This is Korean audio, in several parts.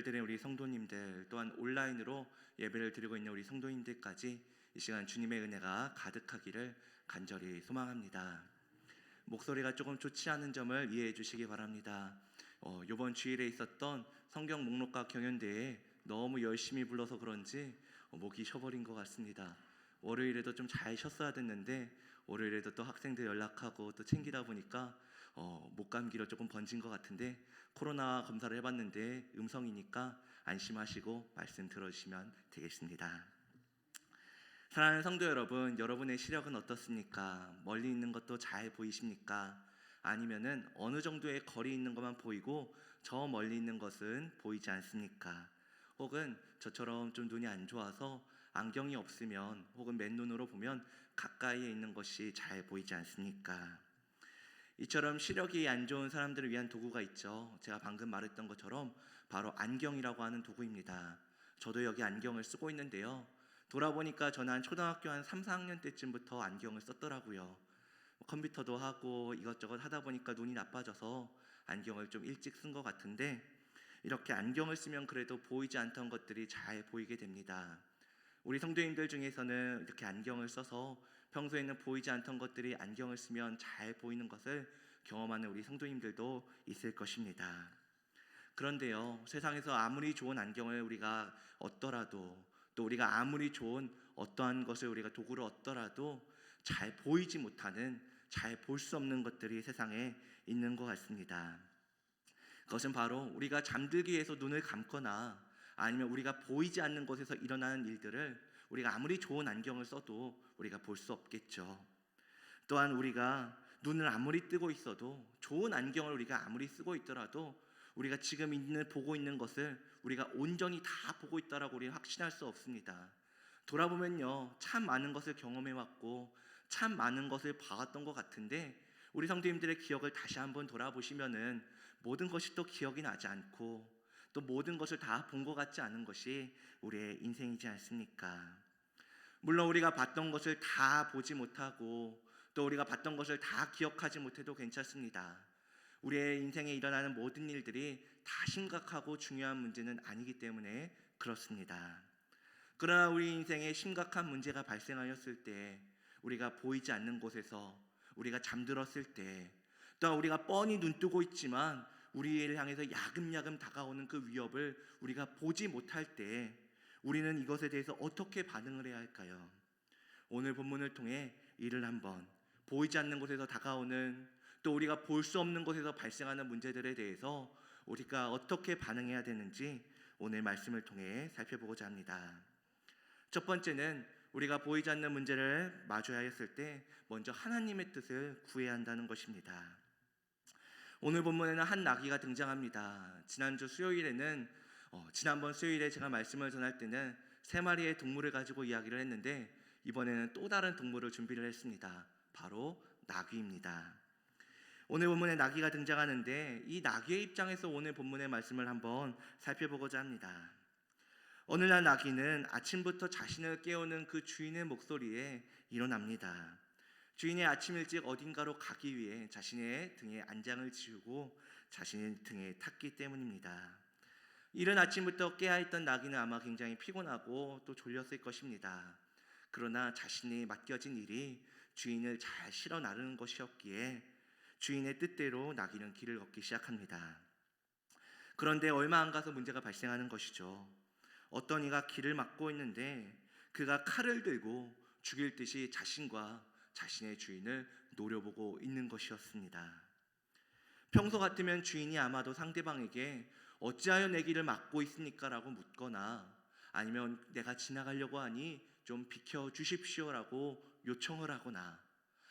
예배를 드리는 우리 성도님들, 또한 온라인으로 예배를 드리고 있는 우리 성도님들까지 이 시간 주님의 은혜가 가득하기를 간절히 소망합니다. 목소리가 조금 좋지 않은 점을 이해해 주시기 바랍니다. 이번 주일에 있었던 성경 목록과 경연대회에 너무 열심히 불러서 그런지 목이 쉬어버린 것 같습니다. 월요일에도 좀 잘 쉬었어야 됐는데 월요일에도 또 학생들 연락하고 또 챙기다 보니까 목감기로 조금 번진 것 같은데, 코로나 검사를 해봤는데 음성이니까 안심하시고 말씀 들어주시면 되겠습니다. 사랑하는 성도 여러분, 여러분의 시력은 어떻습니까? 멀리 있는 것도 잘 보이십니까? 아니면은 어느 정도의 거리 있는 것만 보이고 저 멀리 있는 것은 보이지 않습니까? 혹은 저처럼 좀 눈이 안 좋아서 안경이 없으면 혹은 맨눈으로 보면 가까이에 있는 것이 잘 보이지 않습니까? 이처럼 시력이 안 좋은 사람들을 위한 도구가 있죠. 제가 방금 말했던 것처럼 바로 안경이라고 하는 도구입니다. 저도 여기 안경을 쓰고 있는데요, 돌아보니까 저는 초등학교 한 3, 4학년 때쯤부터 안경을 썼더라고요. 컴퓨터도 하고 이것저것 하다 보니까 눈이 나빠져서 안경을 좀 일찍 쓴 것 같은데, 이렇게 안경을 쓰면 그래도 보이지 않던 것들이 잘 보이게 됩니다. 우리 성도님들 중에서는 이렇게 안경을 써서 평소에는 보이지 않던 것들이 안경을 쓰면 잘 보이는 것을 경험하는 우리 성도님들도 있을 것입니다. 그런데요, 세상에서 아무리 좋은 안경을 우리가 얻더라도, 또 우리가 아무리 좋은 어떠한 것을 우리가 도구를 얻더라도 잘 보이지 못하는, 잘 볼 수 없는 것들이 세상에 있는 것 같습니다. 그것은 바로 우리가 잠들기 위해서 눈을 감거나 아니면 우리가 보이지 않는 곳에서 일어나는 일들을 우리가 아무리 좋은 안경을 써도 우리가 볼 수 없겠죠. 또한 우리가 눈을 아무리 뜨고 있어도, 좋은 안경을 우리가 아무리 쓰고 있더라도 우리가 지금 보고 있는 것을 우리가 온전히 다 보고 있다라고 우리는 확신할 수 없습니다. 돌아보면요, 참 많은 것을 경험해왔고 참 많은 것을 봐왔던 것 같은데, 우리 성도님들의 기억을 다시 한번 돌아보시면은 모든 것이 또 기억이 나지 않고 또 모든 것을 다 본 것 같지 않은 것이 우리의 인생이지 않습니까? 물론 우리가 봤던 것을 다 보지 못하고 또 우리가 봤던 것을 다 기억하지 못해도 괜찮습니다. 우리의 인생에 일어나는 모든 일들이 다 심각하고 중요한 문제는 아니기 때문에 그렇습니다. 그러나 우리 인생에 심각한 문제가 발생하였을 때, 우리가 보이지 않는 곳에서 우리가 잠들었을 때, 또 우리가 뻔히 눈뜨고 있지만 우리를 향해서 야금야금 다가오는 그 위협을 우리가 보지 못할 때 우리는 이것에 대해서 어떻게 반응을 해야 할까요? 오늘 본문을 통해 이를 한번, 보이지 않는 곳에서 다가오는, 또 우리가 볼 수 없는 곳에서 발생하는 문제들에 대해서 우리가 어떻게 반응해야 되는지 오늘 말씀을 통해 살펴보고자 합니다. 첫 번째는 우리가 보이지 않는 문제를 마주해야 했을 때 먼저 하나님의 뜻을 구해야 한다는 것입니다. 오늘 본문에는 한 나귀가 등장합니다. 지난번 수요일에 제가 말씀을 전할 때는 3마리의 동물을 가지고 이야기를 했는데, 이번에는 또 다른 동물을 준비를 했습니다. 바로 나귀입니다. 오늘 본문에 나귀가 등장하는데, 이 나귀의 입장에서 오늘 본문의 말씀을 한번 살펴보고자 합니다. 어느 날 나귀는 아침부터 자신을 깨우는 그 주인의 목소리에 일어납니다. 주인이 아침 일찍 어딘가로 가기 위해 자신의 등에 안장을 지우고 자신의 등에 탔기 때문입니다. 이른 아침부터 깨어있던 나귀는 아마 굉장히 피곤하고 또 졸렸을 것입니다. 그러나 자신이 맡겨진 일이 주인을 잘 실어 나르는 것이었기에 주인의 뜻대로 나귀는 길을 걷기 시작합니다. 그런데 얼마 안 가서 문제가 발생하는 것이죠. 어떤 이가 길을 막고 있는데 그가 칼을 들고 죽일 듯이 자신과 자신의 주인을 노려보고 있는 것이었습니다. 평소 같으면 주인이 아마도 상대방에게 어찌하여 내 길을 막고 있습니까? 라고 묻거나, 아니면 내가 지나가려고 하니 좀 비켜주십시오 라고 요청을 하거나,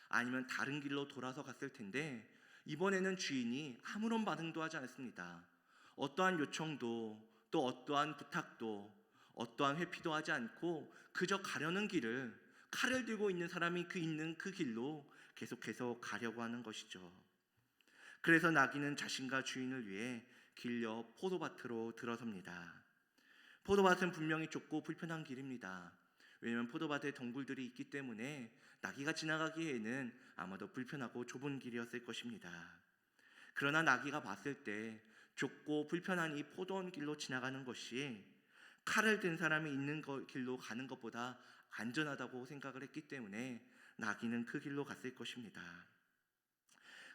아니면 다른 길로 돌아서 갔을 텐데, 이번에는 주인이 아무런 반응도 하지 않습니다. 어떠한 요청도 또 어떠한 부탁도 어떠한 회피도 하지 않고 그저 가려는 길을 칼을 들고 있는 사람이 있는 그 길로 계속해서 가려고 하는 것이죠. 그래서 나귀는 자신과 주인을 위해 길 옆 포도밭으로 들어섭니다. 포도밭은 분명히 좁고 불편한 길입니다. 왜냐하면 포도밭에 덩굴들이 있기 때문에 나귀가 지나가기에는 아마도 불편하고 좁은 길이었을 것입니다. 그러나 나귀가 봤을 때 좁고 불편한 이 포도원 길로 지나가는 것이 칼을 든 사람이 있는 길로 가는 것보다 안전하다고 생각을 했기 때문에 나귀는 그 길로 갔을 것입니다.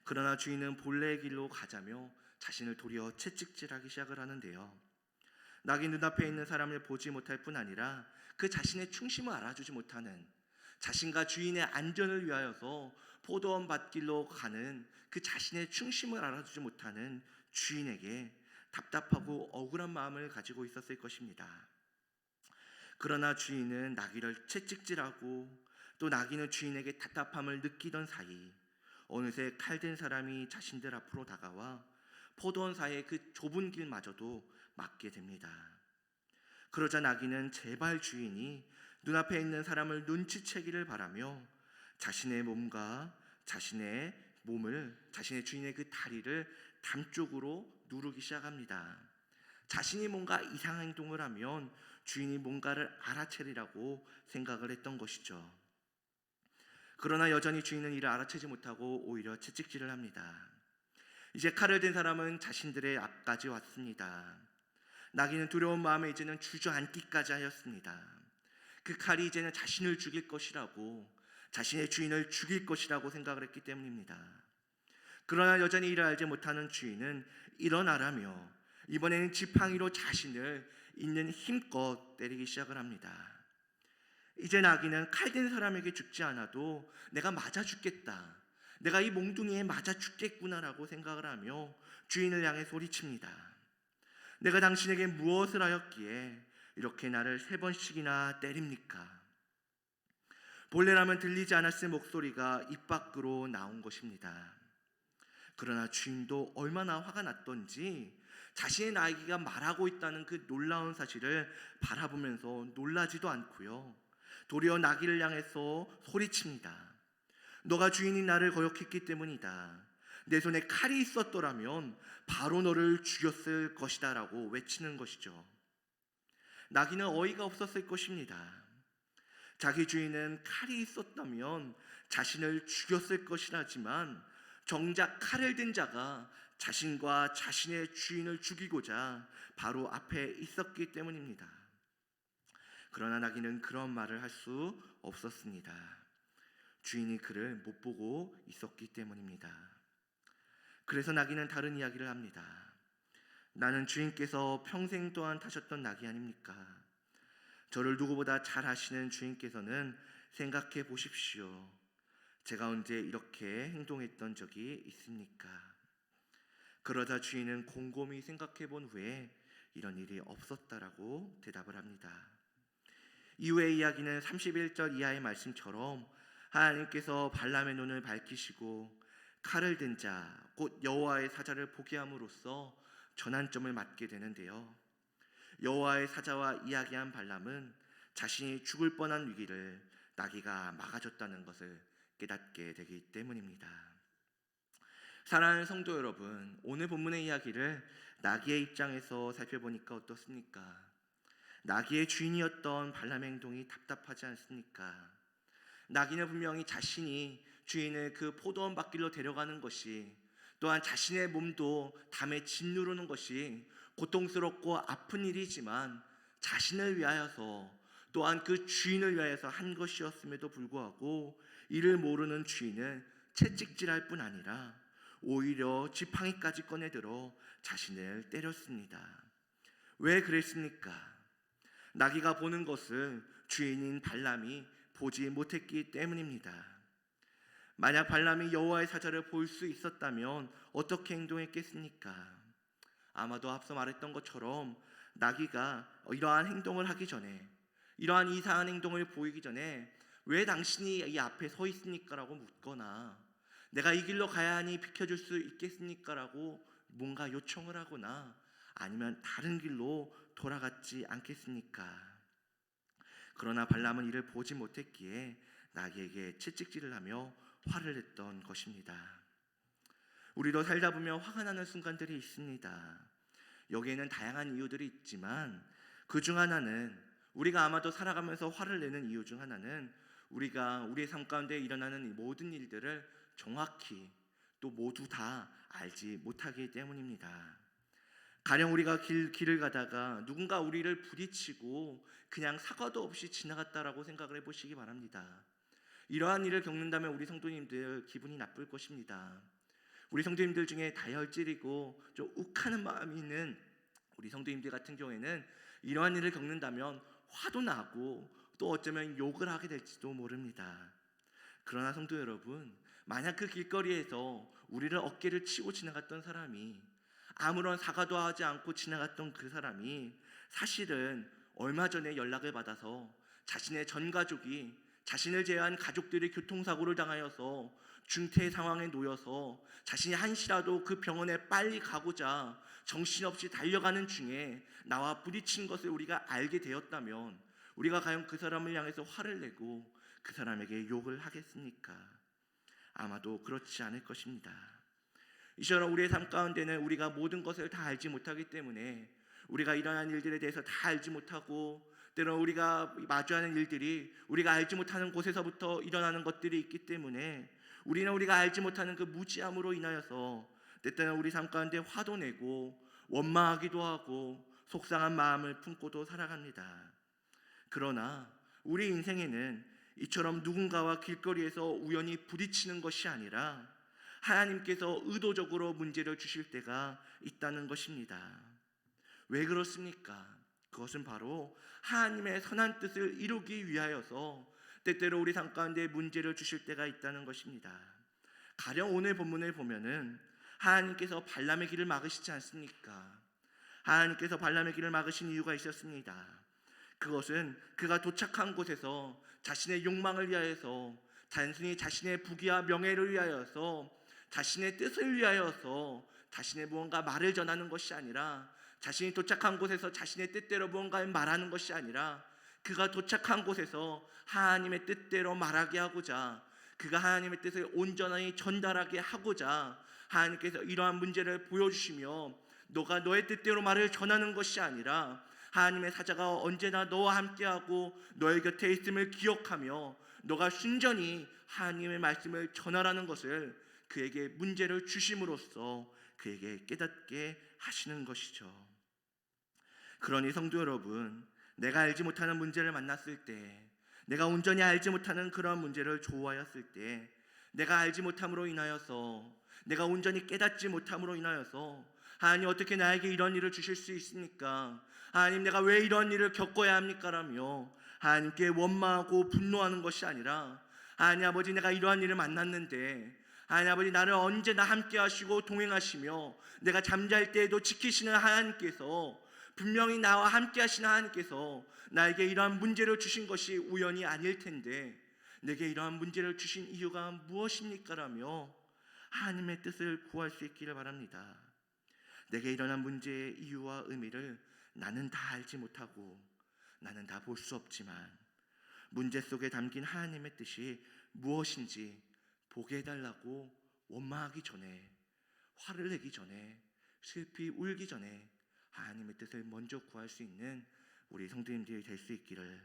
그러나 주인은 본래의 길로 가자며 자신을 도리어 채찍질하기 시작을 하는데요. 나귀 눈앞에 있는 사람을 보지 못할 뿐 아니라 그 자신의 충심을 알아주지 못하는, 자신과 주인의 안전을 위하여서 포도원 밭길로 가는 그 자신의 충심을 알아주지 못하는 주인에게 답답하고 억울한 마음을 가지고 있었을 것입니다. 그러나 주인은 나귀를 채찍질하고 또 나귀는 주인에게 답답함을 느끼던 사이 어느새 칼든 사람이 자신들 앞으로 다가와 포도원 사이의 그 좁은 길마저도 막게 됩니다. 그러자 나귀는 제발 주인이 눈앞에 있는 사람을 눈치채기를 바라며 자신의 몸과 자신의 주인의 그 다리를 담쪽으로 누르기 시작합니다. 자신이 뭔가 이상한 행동을 하면 주인이 뭔가를 알아채리라고 생각을 했던 것이죠. 그러나 여전히 주인은 이를 알아채지 못하고 오히려 채찍질을 합니다. 이제 칼을 든 사람은 자신들의 앞까지 왔습니다. 나귀는 두려운 마음에 이제는 주저앉기까지 하였습니다. 그 칼이 이제는 자신을 죽일 것이라고, 자신의 주인을 죽일 것이라고 생각을 했기 때문입니다. 그러나 여전히 이를 알지 못하는 주인은 일어나라며 이번에는 지팡이로 자신을 있는 힘껏 때리기 시작을 합니다. 이제 나귀는 칼든 사람에게 죽지 않아도 내가 맞아 죽겠다, 내가 이 몽둥이에 맞아 죽겠구나라고 생각을 하며 주인을 향해 소리칩니다. 내가 당신에게 무엇을 하였기에 이렇게 나를 3번씩이나 때립니까? 본래라면 들리지 않았을 목소리가 입 밖으로 나온 것입니다. 그러나 주인도 얼마나 화가 났던지 자신의 나귀가 말하고 있다는 그 놀라운 사실을 바라보면서 놀라지도 않고요, 도리어 나귀를 향해서 소리칩니다. 너가 주인이 나를 거역했기 때문이다. 내 손에 칼이 있었더라면 바로 너를 죽였을 것이다 라고 외치는 것이죠. 나귀는 어이가 없었을 것입니다. 자기 주인은 칼이 있었다면 자신을 죽였을 것이라지만 정작 칼을 든 자가 자신과 자신의 주인을 죽이고자 바로 앞에 있었기 때문입니다. 그러나 나귀는 그런 말을 할 수 없었습니다. 주인이 그를 못 보고 있었기 때문입니다. 그래서 나귀는 다른 이야기를 합니다. 나는 주인께서 평생 동안 타셨던 나귀 아닙니까? 저를 누구보다 잘 아시는 주인께서는 생각해 보십시오. 제가 언제 이렇게 행동했던 적이 있습니까? 그러자 주인은 곰곰이 생각해 본 후에 이런 일이 없었다라고 대답을 합니다. 이후의 이야기는 31절 이하의 말씀처럼 하나님께서 발람의 눈을 밝히시고 칼을 든 자, 곧 여호와의 사자를 보게 함으로써 전환점을 맞게 되는데요. 여호와의 사자와 이야기한 발람은 자신이 죽을 뻔한 위기를 나귀가 막아줬다는 것을 깨닫게 되기 때문입니다. 사랑하는 성도 여러분, 오늘 본문의 이야기를 나귀의 입장에서 살펴보니까 어떻습니까? 나귀의 주인이었던 발람의 행동이 답답하지 않습니까? 나귀는 분명히 자신이 주인을 그 포도원 밭길로 데려가는 것이, 또한 자신의 몸도 담에 짓누르는 것이 고통스럽고 아픈 일이지만 자신을 위하여서, 또한 그 주인을 위하여서 한 것이었음에도 불구하고 이를 모르는 주인은 채찍질할 뿐 아니라 오히려 지팡이까지 꺼내들어 자신을 때렸습니다. 왜 그랬습니까? 나귀가 보는 것을 주인인 발람이 보지 못했기 때문입니다. 만약 발람이 여호와의 사자를 볼 수 있었다면 어떻게 행동했겠습니까? 아마도 앞서 말했던 것처럼 나귀가 이러한 행동을 하기 전에, 이러한 이상한 행동을 보이기 전에 왜 당신이 이 앞에 서 있습니까? 라고 묻거나, 내가 이 길로 가야 하니 비켜줄 수 있겠습니까? 라고 뭔가 요청을 하거나, 아니면 다른 길로 돌아갔지 않겠습니까? 그러나 발람은 이를 보지 못했기에 나귀에게 채찍질을 하며 화를 냈던 것입니다. 우리도 살다 보면 화가 나는 순간들이 있습니다. 여기에는 다양한 이유들이 있지만 그 중 하나는, 우리가 아마도 살아가면서 화를 내는 이유 중 하나는 우리가 우리의 삶 가운데 일어나는 모든 일들을 정확히 또 모두 다 알지 못하기 때문입니다. 가령 우리가 길을 가다가 누군가 우리를 부딪히고 그냥 사과도 없이 지나갔다라고 생각을 해보시기 바랍니다. 이러한 일을 겪는다면 우리 성도님들 기분이 나쁠 것입니다. 우리 성도님들 중에 다혈질이고 좀 욱하는 마음이 있는 우리 성도님들 같은 경우에는 이러한 일을 겪는다면 화도 나고 또 어쩌면 욕을 하게 될지도 모릅니다. 그러나 성도 여러분, 만약 그 길거리에서 우리를 어깨를 치고 지나갔던 사람이, 아무런 사과도 하지 않고 지나갔던 그 사람이 사실은 얼마 전에 연락을 받아서 자신의 전 가족이, 자신을 제외한 가족들이 교통사고를 당하여서 중태 상황에 놓여서 자신이 한시라도 그 병원에 빨리 가고자 정신없이 달려가는 중에 나와 부딪힌 것을 우리가 알게 되었다면 우리가 과연 그 사람을 향해서 화를 내고 그 사람에게 욕을 하겠습니까? 아마도 그렇지 않을 것입니다. 이 시간 우리의 삶 가운데는 우리가 모든 것을 다 알지 못하기 때문에 우리가 일어난 일들에 대해서 다 알지 못하고, 때로 우리가 마주하는 일들이 우리가 알지 못하는 곳에서부터 일어나는 것들이 있기 때문에 우리는 우리가 알지 못하는 그 무지함으로 인하여서 때때는 우리 삶 가운데 화도 내고 원망하기도 하고 속상한 마음을 품고도 살아갑니다. 그러나 우리 인생에는 이처럼 누군가와 길거리에서 우연히 부딪히는 것이 아니라 하나님께서 의도적으로 문제를 주실 때가 있다는 것입니다. 왜 그렇습니까? 그것은 바로 하나님의 선한 뜻을 이루기 위하여서 때때로 우리 삶 가운데 문제를 주실 때가 있다는 것입니다. 가령 오늘 본문을 보면은 하나님께서 발람의 길을 막으시지 않습니까? 하나님께서 발람의 길을 막으신 이유가 있었습니다. 그것은 그가 도착한 곳에서 자신의 욕망을 위하여서, 단순히 자신의 부귀와 명예를 위하여서, 자신의 뜻을 위하여서 자신의 무언가 말을 전하는 것이 아니라, 자신이 도착한 곳에서 자신의 뜻대로 무언가를 말하는 것이 아니라 그가 도착한 곳에서 하나님의 뜻대로 말하게 하고자, 그가 하나님의 뜻을 온전히 전달하게 하고자 하나님께서 이러한 문제를 보여주시며, 너가 너의 뜻대로 말을 전하는 것이 아니라 하나님의 사자가 언제나 너와 함께하고 너의 곁에 있음을 기억하며 너가 순전히 하나님의 말씀을 전하라는 것을 그에게 문제를 주심으로써 그에게 깨닫게 하시는 것이죠. 그러니 성도 여러분, 내가 알지 못하는 문제를 만났을 때, 내가 온전히 알지 못하는 그런 문제를 조우하였을 때, 내가 알지 못함으로 인하여서, 내가 온전히 깨닫지 못함으로 인하여서 하나님 어떻게 나에게 이런 일을 주실 수 있습니까? 하나님 내가 왜 이런 일을 겪어야 합니까? 라며 하나님께 원망하고 분노하는 것이 아니라, 하나님 아버지 내가 이러한 일을 만났는데 하나님 아버지 나를 언제나 함께 하시고 동행하시며 내가 잠잘 때에도 지키시는 하나님께서, 분명히 나와 함께 하시는 하나님께서 나에게 이러한 문제를 주신 것이 우연이 아닐 텐데 내게 이러한 문제를 주신 이유가 무엇입니까? 라며 하나님의 뜻을 구할 수 있기를 바랍니다. 내게 일어난 문제의 이유와 의미를 나는 다 알지 못하고 나는 다 볼 수 없지만 문제 속에 담긴 하나님의 뜻이 무엇인지 보게 해달라고 원망하기 전에, 화를 내기 전에, 슬피 울기 전에 하나님의 뜻을 먼저 구할 수 있는 우리 성도님들이 될 수 있기를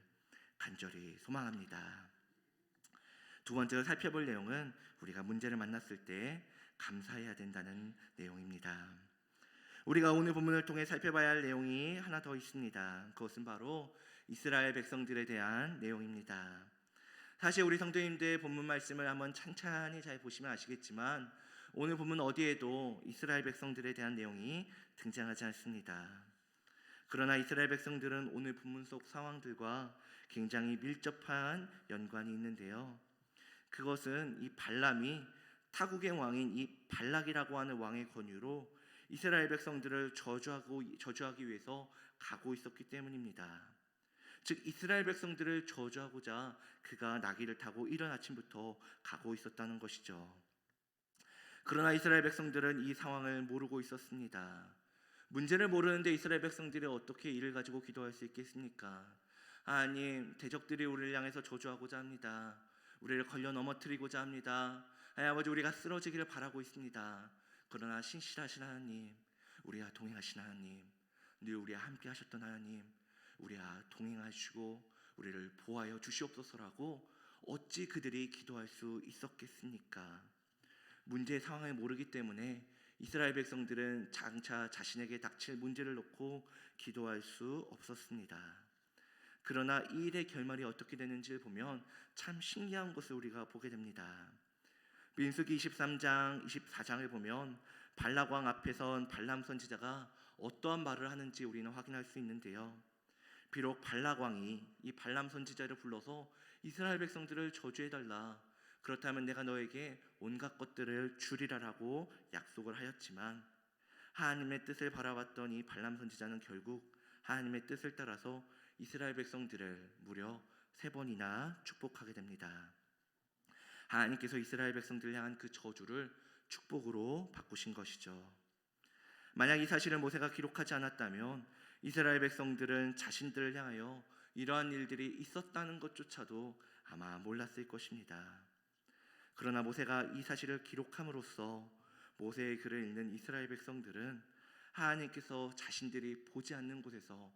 간절히 소망합니다. 두 번째로 살펴볼 내용은 우리가 문제를 만났을 때 감사해야 된다는 내용입니다. 우리가 오늘 본문을 통해 살펴봐야 할 내용이 하나 더 있습니다. 그것은 바로 이스라엘 백성들에 대한 내용입니다. 사실 우리 성도님들 본문 말씀을 한번 찬찬히 잘 보시면 아시겠지만 오늘 본문 어디에도 이스라엘 백성들에 대한 내용이 등장하지 않습니다. 그러나 이스라엘 백성들은 오늘 본문 속 상황들과 굉장히 밀접한 연관이 있는데요. 그것은 이 발람이 타국의 왕인 이 발락이라고 하는 왕의 권유로 이스라엘 백성들을 저주하기 위해서 가고 있었기 때문입니다. 즉 이스라엘 백성들을 저주하고자 그가 나귀를 타고 이른 아침부터 가고 있었다는 것이죠. 그러나 이스라엘 백성들은 이 상황을 모르고 있었습니다. 문제를 모르는데 이스라엘 백성들이 어떻게 이를 가지고 기도할 수 있겠습니까? 하나님, 대적들이 우리를 향해서 저주하고자 합니다. 우리를 걸려 넘어뜨리고자 합니다. 아버지, 우리가 쓰러지기를 바라고 있습니다. 그러나 신실하신 하나님, 우리와 동행하신 하나님, 늘 우리와 함께 하셨던 하나님, 우리와 동행하시고 우리를 보호하여 주시옵소서라고 어찌 그들이 기도할 수 있었겠습니까? 문제의 상황을 모르기 때문에 이스라엘 백성들은 장차 자신에게 닥칠 문제를 놓고 기도할 수 없었습니다. 그러나 이 일의 결말이 어떻게 되는지를 보면 참 신기한 것을 우리가 보게 됩니다. 민수기 23장, 24장을 보면 발락 왕 앞에 선 발람 선지자가 어떠한 말을 하는지 우리는 확인할 수 있는데요. 비록 발락 왕이 이 발람 선지자를 불러서 이스라엘 백성들을 저주해달라, 그렇다면 내가 너에게 온갖 것들을 주리라라고 약속을 하였지만 하나님의 뜻을 바라봤던 이 발람 선지자는 결국 하나님의 뜻을 따라서 이스라엘 백성들을 무려 3번이나 축복하게 됩니다. 하나님께서 이스라엘 백성들을 향한 그 저주를 축복으로 바꾸신 것이죠. 만약 이 사실을 모세가 기록하지 않았다면 이스라엘 백성들은 자신들을 향하여 이러한 일들이 있었다는 것조차도 아마 몰랐을 것입니다. 그러나 모세가 이 사실을 기록함으로써 모세의 글을 읽는 이스라엘 백성들은 하나님께서 자신들이 보지 않는 곳에서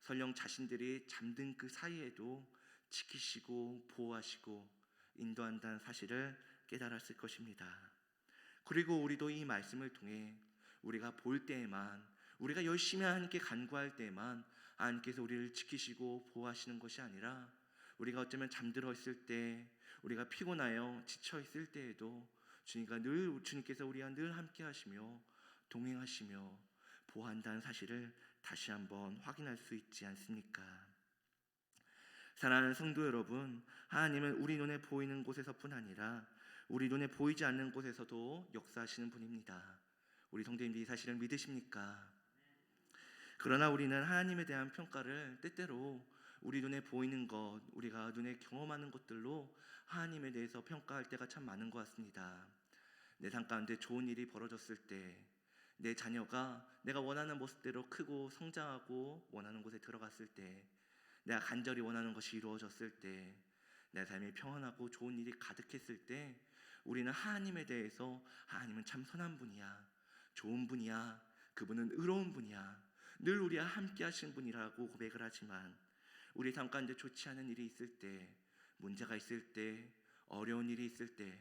설령 자신들이 잠든 그 사이에도 지키시고 보호하시고 인도한다는 사실을 깨달았을 것입니다. 그리고 우리도 이 말씀을 통해 우리가 볼 때에만, 우리가 열심히 하나님께 간구할 때에만 하나님께서 우리를 지키시고 보호하시는 것이 아니라 우리가 어쩌면 잠들어 있을 때, 우리가 피곤하여 지쳐 있을 때에도 주님께서 우리와 늘 함께 하시며 동행하시며 보호한다는 사실을 다시 한번 확인할 수 있지 않습니까? 사랑하는 성도 여러분, 하나님은 우리 눈에 보이는 곳에서뿐 아니라 우리 눈에 보이지 않는 곳에서도 역사하시는 분입니다. 우리 성도님들이 이 사실을 믿으십니까? 그러나 우리는 하나님에 대한 평가를 때때로 우리 눈에 보이는 것, 우리가 눈에 경험하는 것들로 하나님에 대해서 평가할 때가 참 많은 것 같습니다. 내 삶 가운데 좋은 일이 벌어졌을 때, 내 자녀가 내가 원하는 모습대로 크고 성장하고 원하는 곳에 들어갔을 때, 내가 간절히 원하는 것이 이루어졌을 때, 내 삶이 평안하고 좋은 일이 가득했을 때 우리는 하나님에 대해서 하나님은 참 선한 분이야, 좋은 분이야, 그분은 의로운 분이야, 늘 우리와 함께 하신 분이라고 고백을 하지만 우리 삶 가운데 좋지 않은 일이 있을 때, 문제가 있을 때, 어려운 일이 있을 때,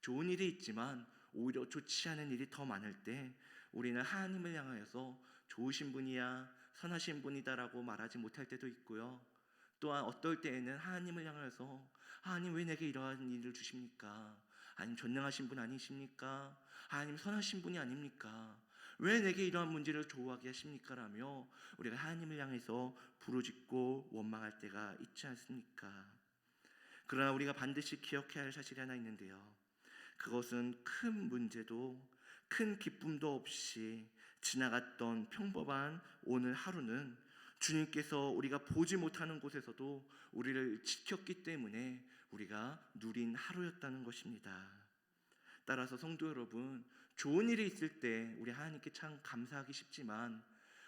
좋은 일이 있지만 오히려 좋지 않은 일이 더 많을 때 우리는 하나님을 향하여서 좋으신 분이야, 선하신 분이다라고 말하지 못할 때도 있고요. 또한 어떨 때에는 하나님을 향하여서 하나님 왜 내게 이러한 일을 주십니까? 하나님 전능하신 분 아니십니까? 하나님 선하신 분이 아닙니까? 왜 내게 이러한 문제를 조우하게 하십니까? 라며 우리가 하나님을 향해서 부르짖고 원망할 때가 있지 않습니까? 그러나 우리가 반드시 기억해야 할 사실이 하나 있는데요. 그것은 큰 문제도 큰 기쁨도 없이 지나갔던 평범한 오늘 하루는 주님께서 우리가 보지 못하는 곳에서도 우리를 지켰기 때문에 우리가 누린 하루였다는 것입니다. 따라서 성도 여러분, 좋은 일이 있을 때 우리 하나님께 참 감사하기 쉽지만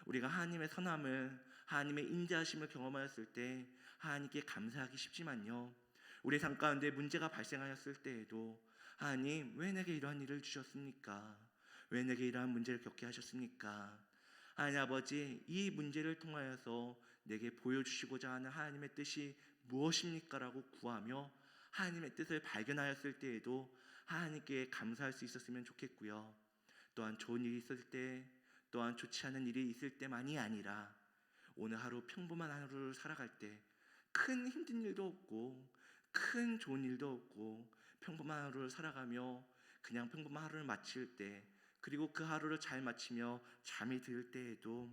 우리가 하나님의 선함을, 하나님의 인자하심을 경험하였을 때 하나님께 감사하기 쉽지만요, 우리 삶 가운데 문제가 발생하였을 때에도 하나님 왜 내게 이러한 일을 주셨습니까? 왜 내게 이러한 문제를 겪게 하셨습니까? 하나님 아버지, 이 문제를 통하여서 내게 보여주시고자 하는 하나님의 뜻이 무엇입니까? 라고 구하며 하나님의 뜻을 발견하였을 때에도 하나님께 감사할 수 있었으면 좋겠고요. 또한 좋은 일이 있을 때, 또한 좋지 않은 일이 있을 때만이 아니라 오늘 하루 평범한 하루를 살아갈 때 큰 힘든 일도 없고 큰 좋은 일도 없고 평범한 하루를 살아가며 그냥 평범한 하루를 마칠 때, 그리고 그 하루를 잘 마치며 잠이 들 때에도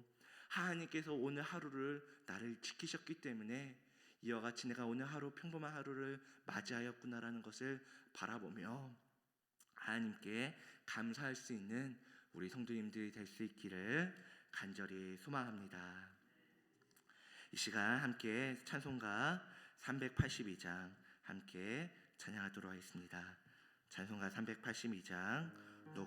하나님께서 오늘 하루를 나를 지키셨기 때문에 이와 같이 내가 오늘 하루 평범한 하루를 맞이하였구나라는 것을 바라보며 하나님께 감사할 수 있는 우리 성도님들이 될 수 있기를 간절히 소망합니다. 이 시간 함께 찬송가 382장 함께 찬양하도록 하겠습니다. 찬송가 382장